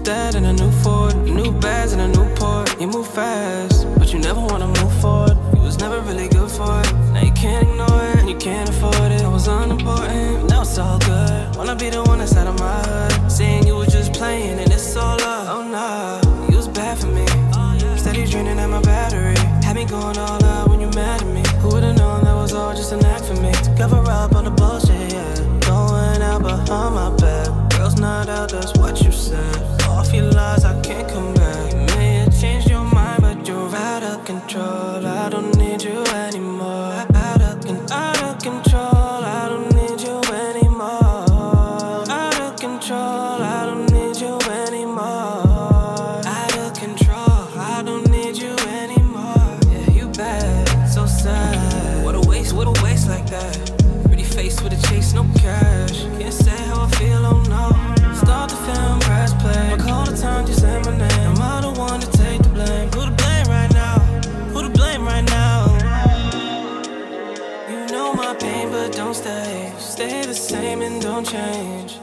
dad in a new Ford, new bags in a new port. You move fast, but you never wanna move forward. You was never really good for it. Now you can't ignore it, and you can't afford it. I was unimportant, now it's all good. Wanna be the one that's out of my hood. Saying you was just playing and it's all up. Oh nah, you was bad for me. Steady draining at my battery. Had me going all out when you mad at me. Who would've known that was all just an act for me? To cover up all the bullshit, yeah. Going out behind my back. Girls not out, that's what you said. Off your lies, I can't come back. You may have changed your mind, but you're out of control. I don't need you anymore. Out of control. I don't need you anymore. Out of control. I don't need you anymore. Out of control. I don't need you anymore. Yeah, you bad, so sad. What a waste like that. Pretty face with a chase, no cash. Can't say how I feel, oh no. Start the film, press play. I call the time, you say my name. Am I the one to take the blame? Who to blame right now? Who to blame right now? You know my pain, but don't stay. Stay the same and don't change.